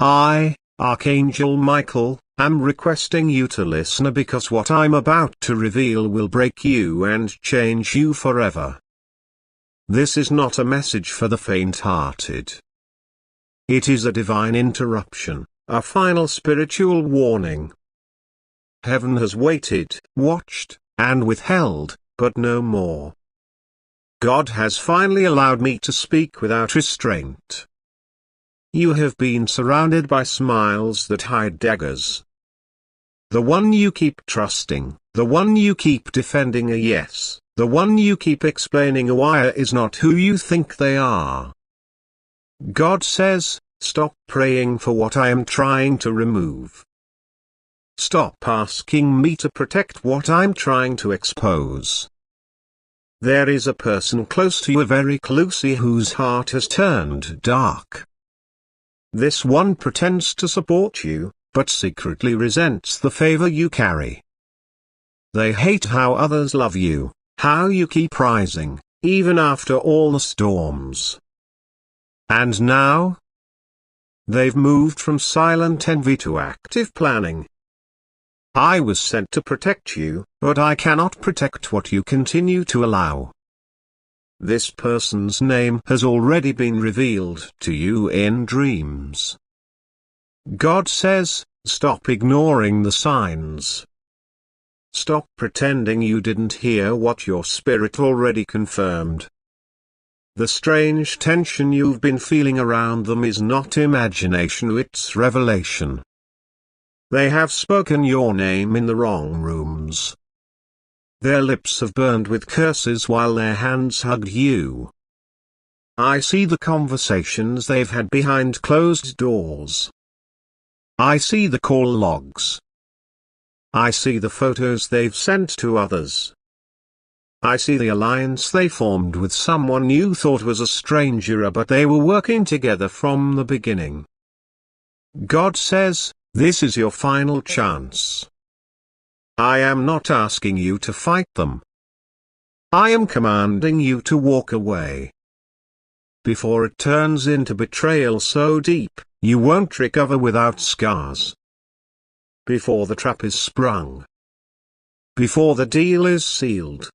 I, Archangel Michael, am requesting you to listen because what I'm about to reveal will break you and change you forever. This is not a message for the faint-hearted. It is a divine interruption, a final spiritual warning. Heaven has waited, watched, and withheld, but no more. God has finally allowed me to speak without restraint. You have been surrounded by smiles that hide daggers. The one you keep trusting, the one you keep defending a yes, the one you keep explaining a why is not who you think they are. God says, stop praying for what I am trying to remove. Stop asking me to protect what I'm trying to expose. There is a person close to you, very closely, whose heart has turned dark. This one pretends to support you, but secretly resents the favor you carry. They hate how others love you, how you keep rising, even after all the storms. And now, they've moved from silent envy to active planning. I was sent to protect you, but I cannot protect what you continue to allow. This person's name has already been revealed to you in dreams. God says, stop ignoring the signs. Stop pretending you didn't hear what your spirit already confirmed. The strange tension you've been feeling around them is not imagination, it's revelation. They have spoken your name in the wrong rooms. Their lips have burned with curses while their hands hugged you. I see the conversations they've had behind closed doors. I see the call logs. I see the photos they've sent to others. I see the alliance they formed with someone you thought was a stranger, but they were working together from the beginning. God says, this is your final chance. I am not asking you to fight them. I am commanding you to walk away. Before it turns into betrayal so deep, you won't recover without scars. Before the trap is sprung. Before the deal is sealed.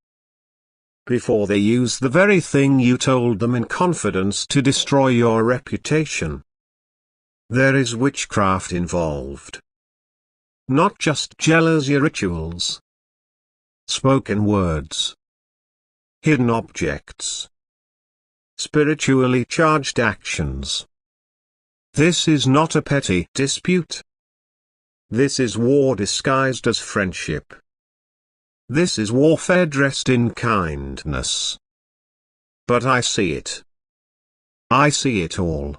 Before they use the very thing you told them in confidence to destroy your reputation. There is witchcraft involved. Not just jealousy rituals. Spoken words. Hidden objects. Spiritually charged actions. This is not a petty dispute. This is war disguised as friendship. This is warfare dressed in kindness. But I see it. I see it all.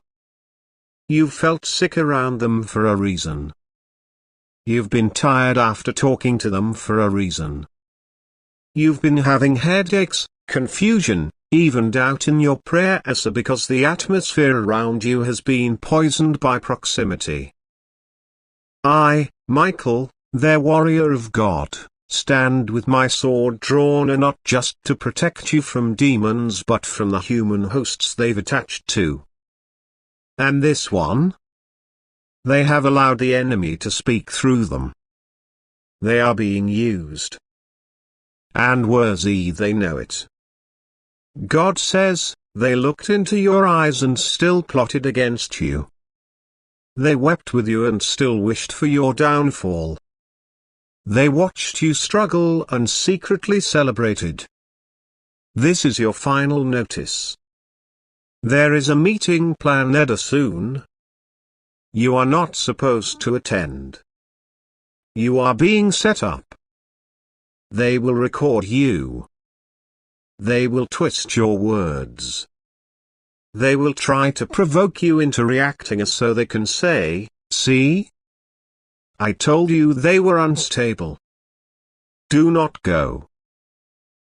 You've felt sick around them for a reason. You've been tired after talking to them for a reason. You've been having headaches, confusion, even doubt in your prayers because the atmosphere around you has been poisoned by proximity. I, Michael, their warrior of God, stand with my sword drawn, and not just to protect you from demons but from the human hosts they've attached to. And this one? They have allowed the enemy to speak through them. They are being used. And worthy they know it. God says, they looked into your eyes and still plotted against you. They wept with you and still wished for your downfall. They watched you struggle and secretly celebrated. This is your final notice. There is a meeting planned soon. You are not supposed to attend. You are being set up. They will record you. They will twist your words. They will try to provoke you into reacting so they can say, see? I told you they were unstable. Do not go.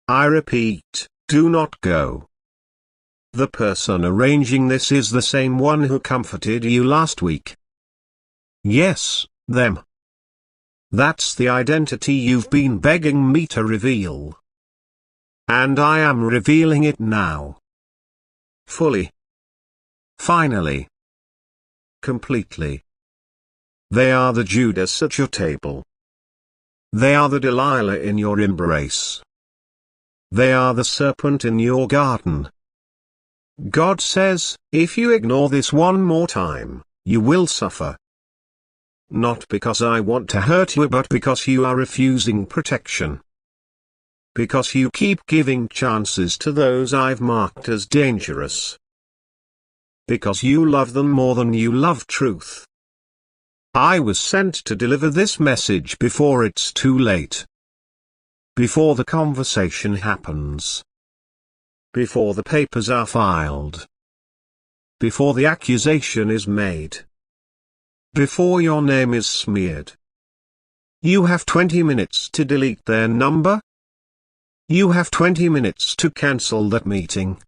I repeat, do not go. The person arranging this is the same one who comforted you last week. Yes, them. That's the identity you've been begging me to reveal. And I am revealing it now. Fully. Finally. Completely. They are the Judas at your table. They are the Delilah in your embrace. They are the serpent in your garden. God says, if you ignore this one more time, you will suffer. Not because I want to hurt you, but because you are refusing protection. Because you keep giving chances to those I've marked as dangerous. Because you love them more than you love truth. I was sent to deliver this message before it's too late. Before the conversation happens. Before the papers are filed. Before the accusation is made. Before your name is smeared. You have 20 minutes to delete their number. You have 20 minutes to cancel that meeting.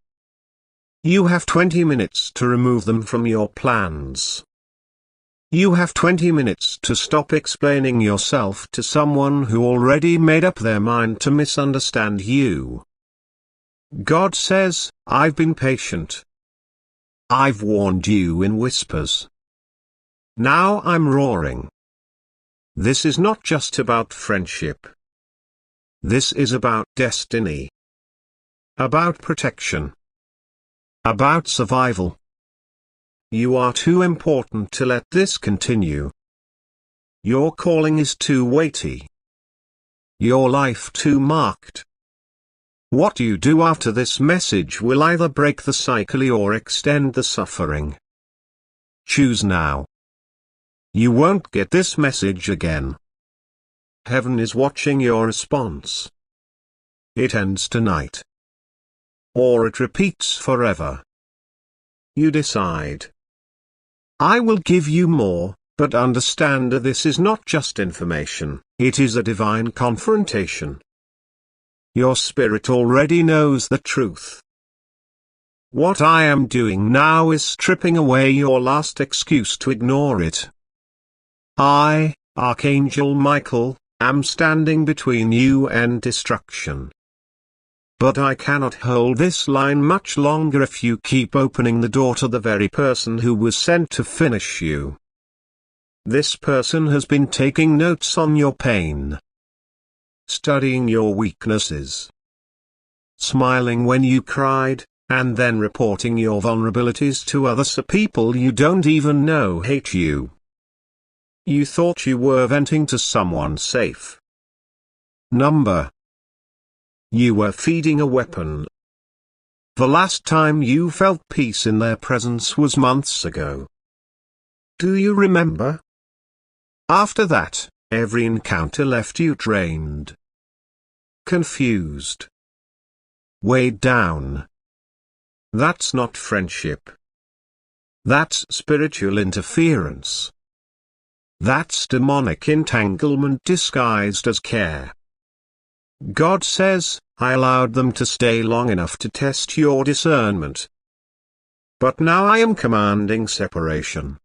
You have 20 minutes to remove them from your plans. You have 20 minutes to stop explaining yourself to someone who already made up their mind to misunderstand you. God says, I've been patient. I've warned you in whispers. Now I'm roaring. This is not just about friendship. This is about destiny. About protection. About survival. You are too important to let this continue. Your calling is too weighty. Your life too marked. What you do after this message will either break the cycle or extend the suffering. Choose now. You won't get this message again. Heaven is watching your response. It ends tonight. Or it repeats forever. You decide. I will give you more, but understand this is not just information, it is a divine confrontation. Your spirit already knows the truth. What I am doing now is stripping away your last excuse to ignore it. I, Archangel Michael, am standing between you and destruction. But I cannot hold this line much longer if you keep opening the door to the very person who was sent to finish you. This person has been taking notes on your pain. Studying your weaknesses. Smiling when you cried, and then reporting your vulnerabilities to others, people you don't even know hate you. You thought you were venting to someone safe. You were feeding a weapon. The last time you felt peace in their presence was months ago. Do you remember? After that, every encounter left you drained. Confused. Weighed down. That's not friendship. That's spiritual interference. That's demonic entanglement disguised as care. God says, I allowed them to stay long enough to test your discernment. But now I am commanding separation.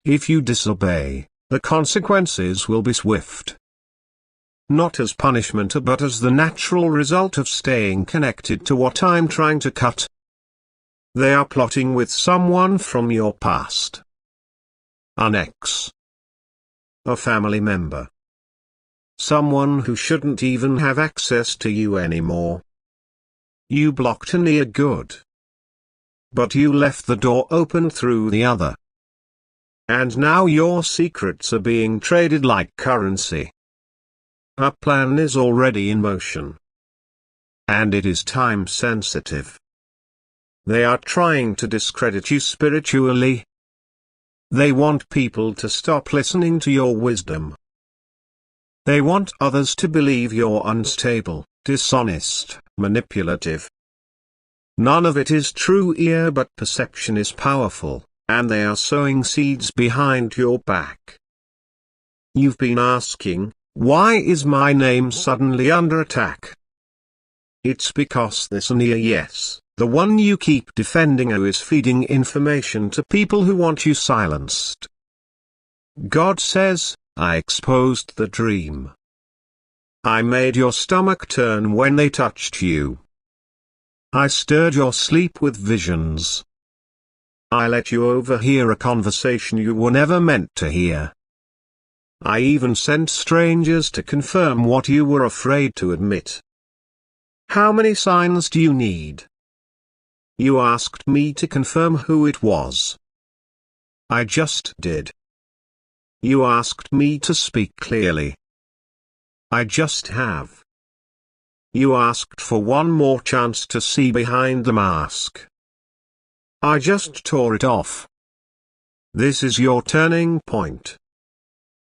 If you disobey, the consequences will be swift. Not as punishment but as the natural result of staying connected to what I'm trying to cut. They are plotting with someone from your past. An ex. A family member. Someone who shouldn't even have access to you anymore. You blocked a near good. But you left the door open through the other. And now your secrets are being traded like currency. A plan is already in motion. And it is time sensitive. They are trying to discredit you spiritually. They want people to stop listening to your wisdom. They want others to believe you're unstable, dishonest, manipulative. None of it is true here, but perception is powerful, and they are sowing seeds behind your back. You've been asking, why is my name suddenly under attack? It's because this near yes, the one you keep defending, is feeding information to people who want you silenced. God says, I exposed the dream. I made your stomach turn when they touched you. I stirred your sleep with visions. I let you overhear a conversation you were never meant to hear. I even sent strangers to confirm what you were afraid to admit. How many signs do you need? You asked me to confirm who it was. I just did. You asked me to speak clearly. I just have. You asked for one more chance to see behind the mask. I just tore it off. This is your turning point.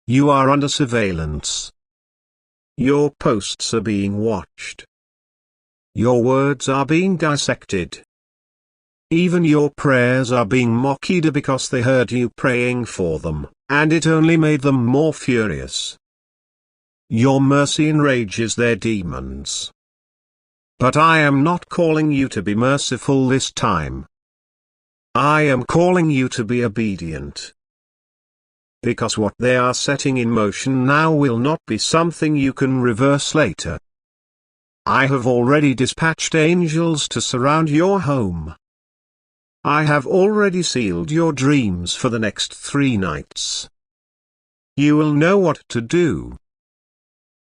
You are under surveillance. Your posts are being watched. Your words are being dissected. Even your prayers are being mocked because they heard you praying for them, and it only made them more furious. Your mercy enrages their demons. But I am not calling you to be merciful this time. I am calling you to be obedient. Because what they are setting in motion now will not be something you can reverse later. I have already dispatched angels to surround your home. I have already sealed your dreams for the next 3 nights. You will know what to do.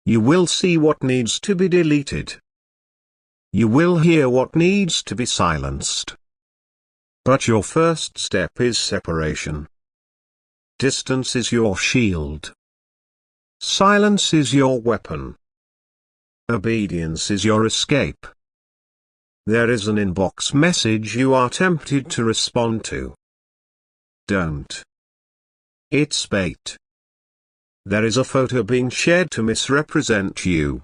You will see what needs to be deleted. You will hear what needs to be silenced. But your first step is separation. Distance is your shield. Silence is your weapon. Obedience is your escape. There is an inbox message you are tempted to respond to. Don't. It's bait. There is a photo being shared to misrepresent you.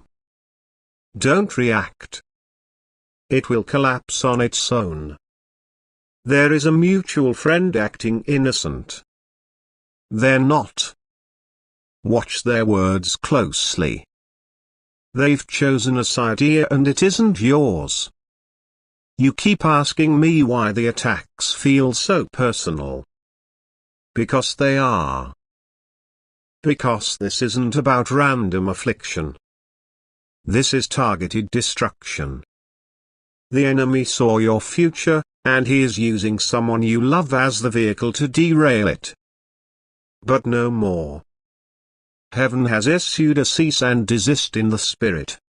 Don't react. It will collapse on its own. There is a mutual friend acting innocent. They're not. Watch their words closely. They've chosen a side here and it isn't yours. You keep asking me why the attacks feel so personal. Because they are. Because this isn't about random affliction. This is targeted destruction. The enemy saw your future, and he is using someone you love as the vehicle to derail it. But no more. Heaven has issued a cease and desist in the spirit.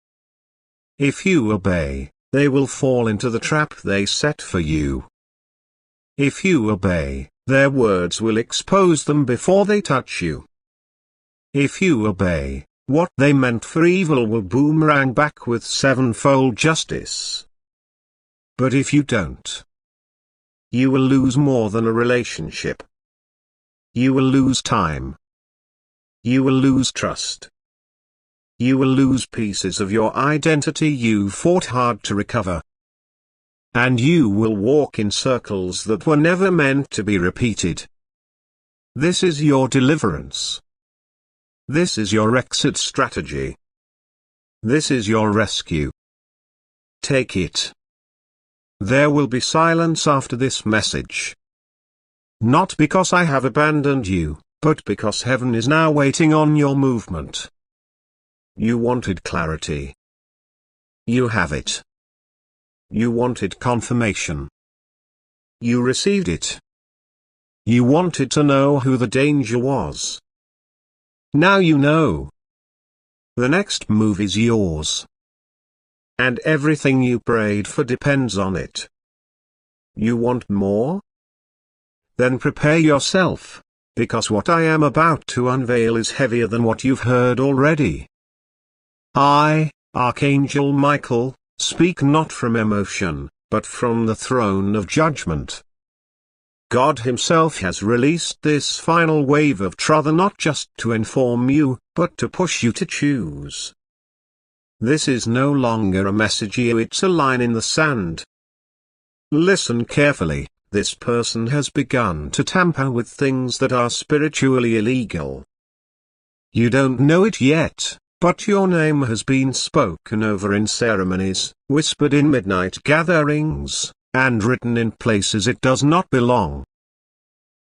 If you obey, they will fall into the trap they set for you. If you obey, their words will expose them before they touch you. If you obey, what they meant for evil will boomerang back with 7-fold justice. But if you don't, you will lose more than a relationship. You will lose time. You will lose trust. You will lose pieces of your identity you fought hard to recover. And you will walk in circles that were never meant to be repeated. This is your deliverance. This is your exit strategy. This is your rescue. Take it. There will be silence after this message. Not because I have abandoned you, but because heaven is now waiting on your movement. You wanted clarity. You have it. You wanted confirmation. You received it. You wanted to know who the danger was. Now you know. The next move is yours. And everything you prayed for depends on it. You want more? Then prepare yourself, because what I am about to unveil is heavier than what you've heard already. I, Archangel Michael, speak not from emotion, but from the throne of judgment. God Himself has released this final wave of truth not just to inform you, but to push you to choose. This is no longer a message here, it's a line in the sand. Listen carefully, this person has begun to tamper with things that are spiritually illegal. You don't know it yet, but your name has been spoken over in ceremonies, whispered in midnight gatherings, and written in places it does not belong.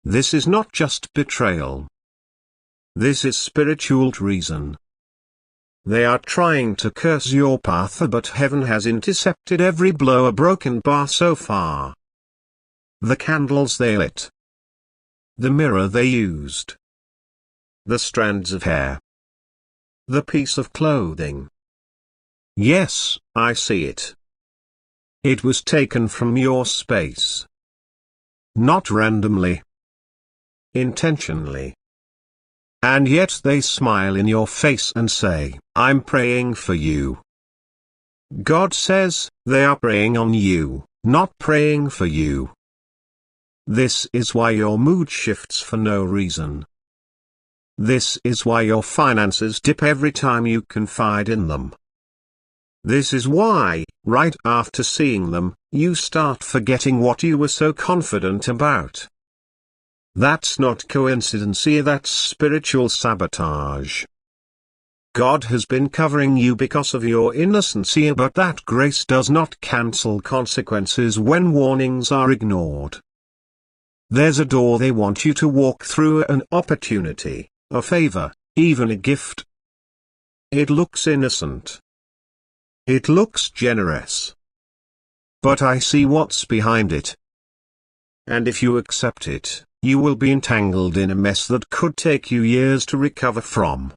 This is not just betrayal. This is spiritual treason. They are trying to curse your path, but heaven has intercepted every blow, a broken bar so far. The candles they lit. The mirror they used. The strands of hair. The piece of clothing. Yes, I see it. It was taken from your space. Not randomly. Intentionally. And yet they smile in your face and say, I'm praying for you. God says, they are praying on you, not praying for you. This is why your mood shifts for no reason. This is why your finances dip every time you confide in them. This is why, right after seeing them, you start forgetting what you were so confident about. That's not coincidence, that's spiritual sabotage. God has been covering you because of your innocence, but that grace does not cancel consequences when warnings are ignored. There's a door they want you to walk through, an opportunity, a favor, even a gift. It looks innocent. It looks generous. But I see what's behind it. And if you accept it, you will be entangled in a mess that could take you years to recover from.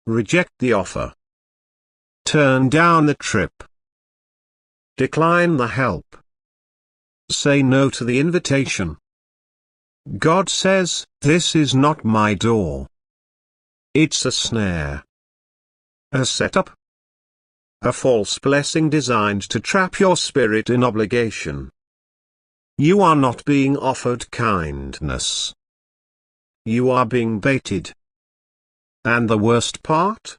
Reject the offer. Turn down the trip. Decline the help. Say no to the invitation. God says, this is not my door. It's a snare. A setup. A false blessing designed to trap your spirit in obligation. You are not being offered kindness. You are being baited. And the worst part?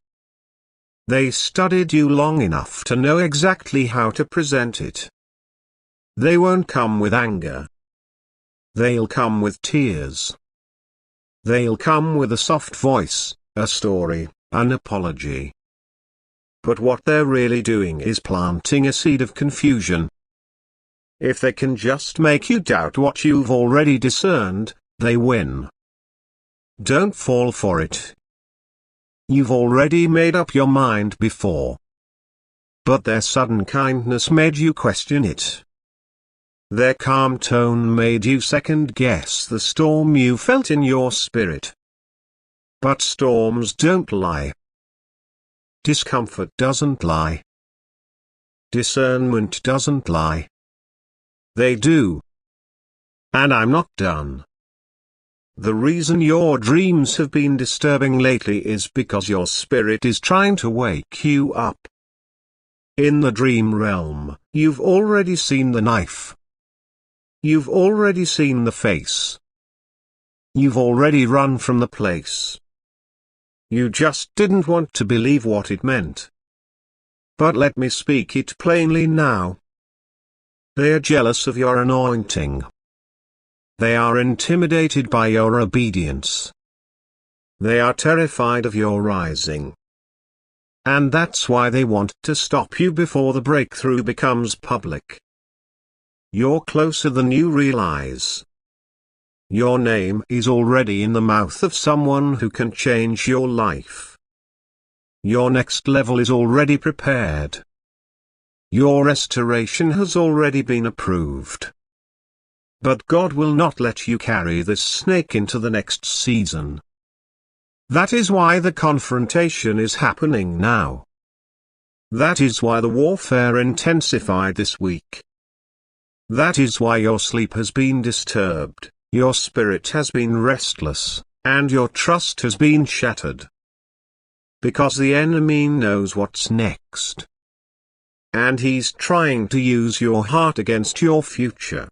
They studied you long enough to know exactly how to present it. They won't come with anger. They'll come with tears. They'll come with a soft voice, a story, an apology. But what they're really doing is planting a seed of confusion. If they can just make you doubt what you've already discerned, they win. Don't fall for it. You've already made up your mind before. But their sudden kindness made you question it. Their calm tone made you second-guess the storm you felt in your spirit. But storms don't lie. Discomfort doesn't lie. Discernment doesn't lie. They do. And I'm not done. The reason your dreams have been disturbing lately is because your spirit is trying to wake you up. In the dream realm, you've already seen the knife. You've already seen the face. You've already run from the place. You just didn't want to believe what it meant. But let me speak it plainly now. They are jealous of your anointing. They are intimidated by your obedience. They are terrified of your rising. And that's why they want to stop you before the breakthrough becomes public. You're closer than you realize. Your name is already in the mouth of someone who can change your life. Your next level is already prepared. Your restoration has already been approved. But God will not let you carry this snake into the next season. That is why the confrontation is happening now. That is why the warfare intensified this week. That is why your sleep has been disturbed, your spirit has been restless, and your trust has been shattered. Because the enemy knows what's next. And he's trying to use your heart against your future.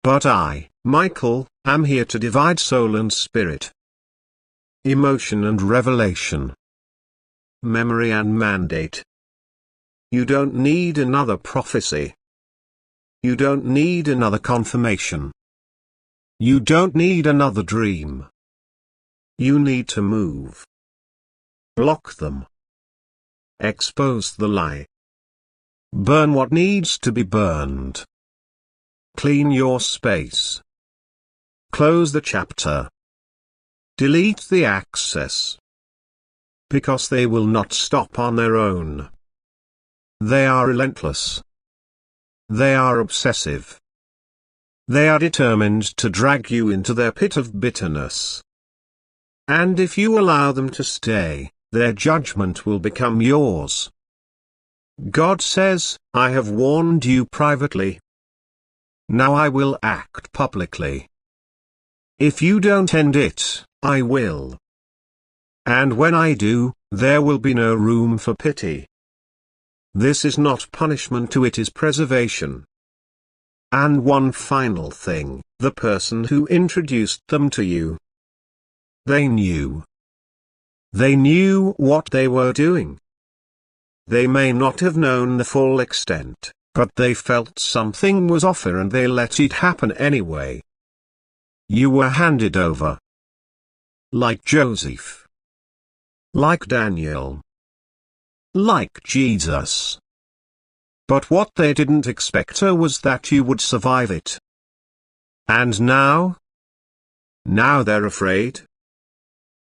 But I, Michael, am here to divide soul and spirit. Emotion and revelation. Memory and mandate. You don't need another prophecy. You don't need another confirmation. You don't need another dream. You need to move. Block them. Expose the lie. Burn what needs to be burned. Clean your space. Close the chapter. Delete the access. Because they will not stop on their own. They are relentless. They are obsessive. They are determined to drag you into their pit of bitterness. And if you allow them to stay, their judgment will become yours. God says, I have warned you privately. Now I will act publicly. If you don't end it, I will. And when I do, there will be no room for pity. This is not punishment, it is preservation. And one final thing, the person who introduced them to you. They knew. They knew what they were doing. They may not have known the full extent, but they felt something was off and they let it happen anyway. You were handed over. Like Joseph. Like Daniel. Like Jesus. But what they didn't expect was that you would survive it. And now? Now they're afraid.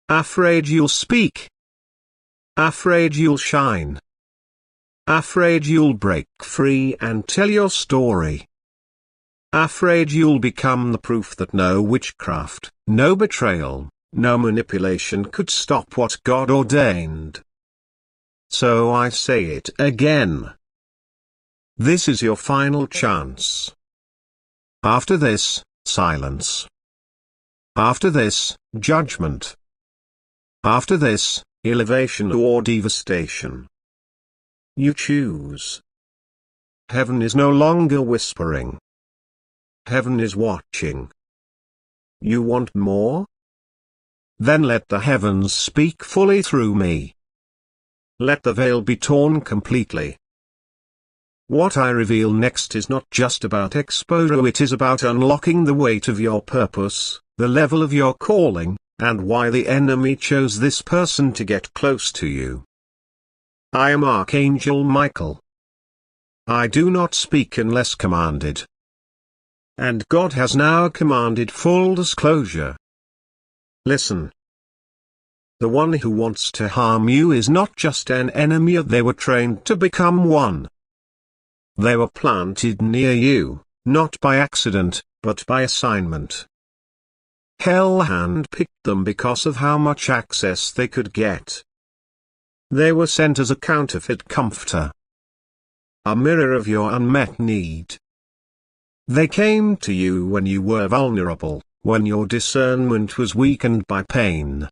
Afraid you'll speak. Afraid you'll shine. Afraid you'll break free and tell your story. Afraid you'll become the proof that no witchcraft, no betrayal, no manipulation could stop what God ordained. So I say it again. This is your final chance. After this, silence. After this, judgment. After this, elevation or devastation. You choose. Heaven is no longer whispering. Heaven is watching. You want more? Then let the heavens speak fully through me. Let the veil be torn completely. What I reveal next is not just about exposure, it is about unlocking the weight of your purpose, the level of your calling, and why the enemy chose this person to get close to you. I am Archangel Michael. I do not speak unless commanded. And God has now commanded full disclosure. Listen. The one who wants to harm you is not just an enemy, they were trained to become one. They were planted near you, not by accident, but by assignment. Hell handpicked them because of how much access they could get. They were sent as a counterfeit comforter. A mirror of your unmet need. They came to you when you were vulnerable, when your discernment was weakened by pain.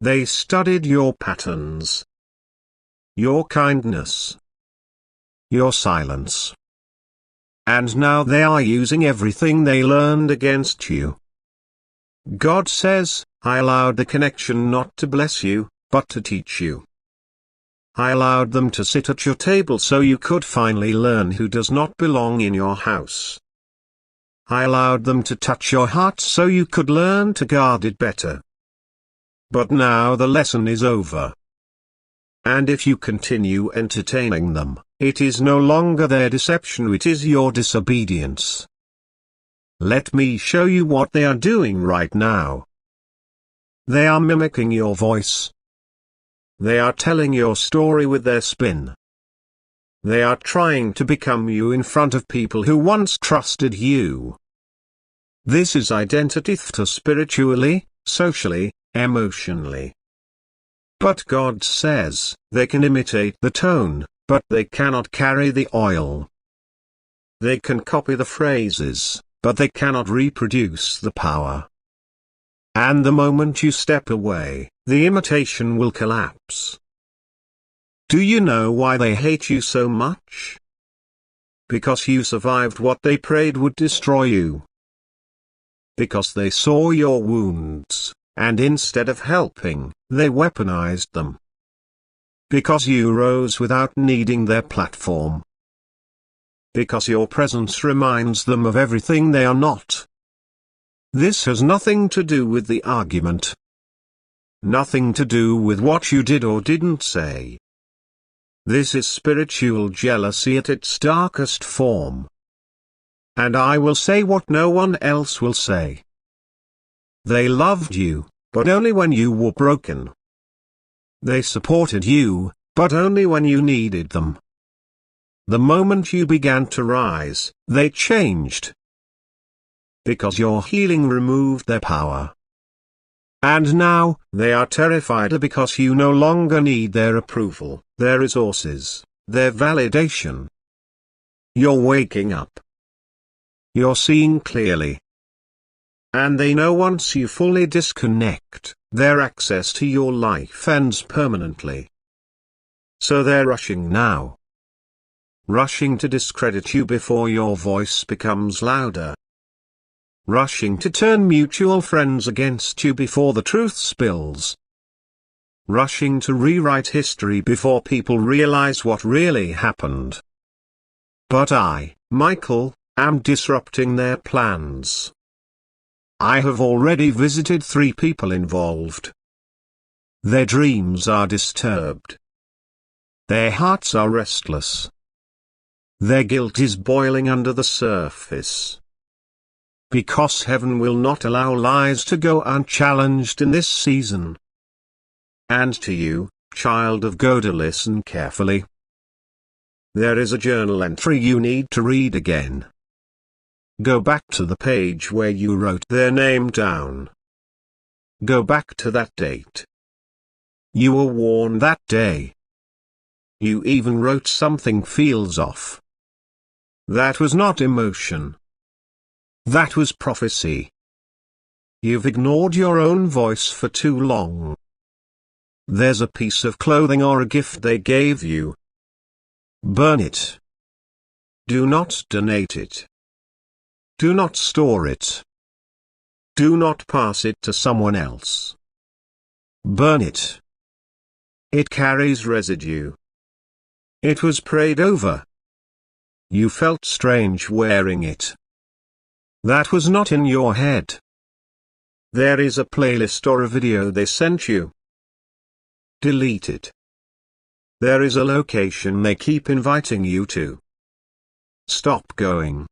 They studied your patterns. Your kindness. Your silence. And now they are using everything they learned against you. God says, I allowed the connection not to bless you, but to teach you. I allowed them to sit at your table so you could finally learn who does not belong in your house. I allowed them to touch your heart so you could learn to guard it better. But now the lesson is over. And if you continue entertaining them, it is no longer their deception, it is your disobedience. Let me show you what they are doing right now. They are mimicking your voice. They are telling your story with their spin. They are trying to become you in front of people who once trusted you. This is identity theft spiritually, socially, emotionally. But God says, they can imitate the tone, but they cannot carry the oil. They can copy the phrases, but they cannot reproduce the power. And the moment you step away, the imitation will collapse. Do you know why they hate you so much? Because you survived what they prayed would destroy you. Because they saw your wounds, and instead of helping, they weaponized them. Because you rose without needing their platform. Because your presence reminds them of everything they are not. This has nothing to do with the argument. Nothing to do with what you did or didn't say. This is spiritual jealousy at its darkest form. And I will say what no one else will say. They loved you, but only when you were broken. They supported you, but only when you needed them. The moment you began to rise, they changed. because your healing removed their power. And now, they are terrified because you no longer need their approval, their resources, their validation. You're waking up. You're seeing clearly. And they know once you fully disconnect, their access to your life ends permanently. So they're rushing now. Rushing to discredit you before your voice becomes louder. Rushing to turn mutual friends against you before the truth spills. Rushing to rewrite history before people realize what really happened. But I, Michael, am disrupting their plans. I have already visited 3 people involved. Their dreams are disturbed. Their hearts are restless. Their guilt is boiling under the surface. Because heaven will not allow lies to go unchallenged in this season. And to you, child of God, listen carefully. There is a journal entry you need to read again. Go back to the page where you wrote their name down. Go back to that date. You were warned that day. You even wrote something feels off. That was not emotion. That was prophecy. You've ignored your own voice for too long. There's a piece of clothing or a gift they gave you. Burn it. Do not donate it. Do not store it. Do not pass it to someone else. Burn it. It carries residue. It was prayed over. You felt strange wearing it. That was not in your head. There is a playlist or a video they sent you. Delete it. There is a location they keep inviting you to. Stop going.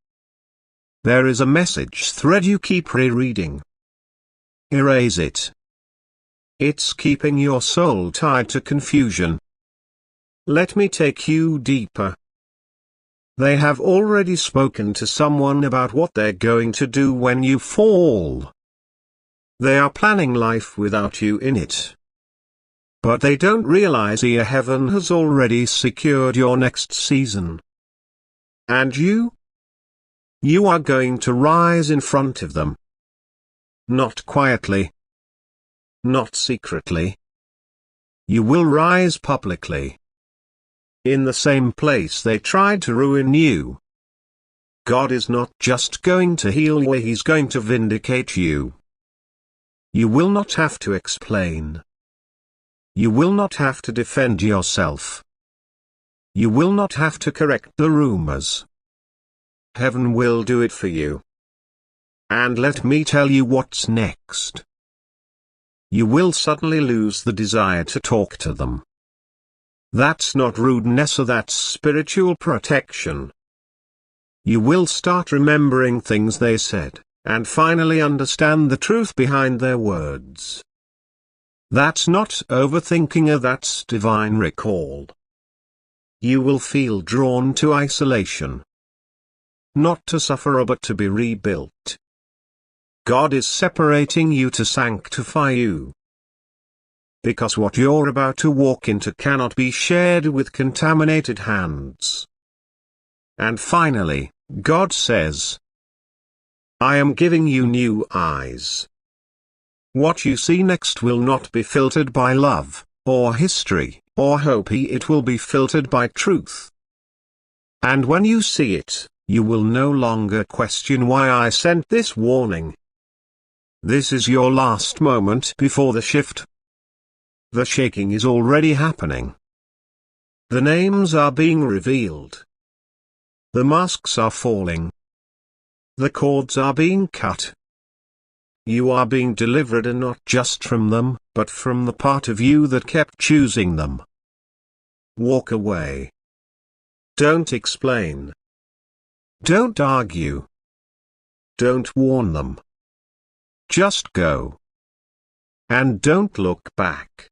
There is a message thread you keep rereading. Erase it. It's keeping your soul tied to confusion. Let me take you deeper. They have already spoken to someone about what they're going to do when you fall. They are planning life without you in it. But they don't realize your heaven has already secured your next season. And you? You are going to rise in front of them. Not quietly. Not secretly. You will rise publicly. In the same place they tried to ruin you. God is not just going to heal you, He's going to vindicate you. You will not have to explain. You will not have to defend yourself. You will not have to correct the rumors. Heaven will do it for you. And let me tell you what's next. You will suddenly lose the desire to talk to them. That's not rudeness, that's spiritual protection. You will start remembering things they said, and finally understand the truth behind their words. That's not overthinking, that's divine recall. You will feel drawn to isolation. Not to suffer but to be rebuilt. God is separating you to sanctify you. Because what you're about to walk into cannot be shared with contaminated hands. And finally, God says, I am giving you new eyes. What you see next will not be filtered by love, or history, or hope, it will be filtered by truth. And when you see it, you will no longer question why I sent this warning. This is your last moment before the shift. The shaking is already happening. The names are being revealed. The masks are falling. The cords are being cut. You are being delivered, and not just from them, but from the part of you that kept choosing them. Walk away. Don't explain. Don't argue. Don't warn them. Just go. And don't look back.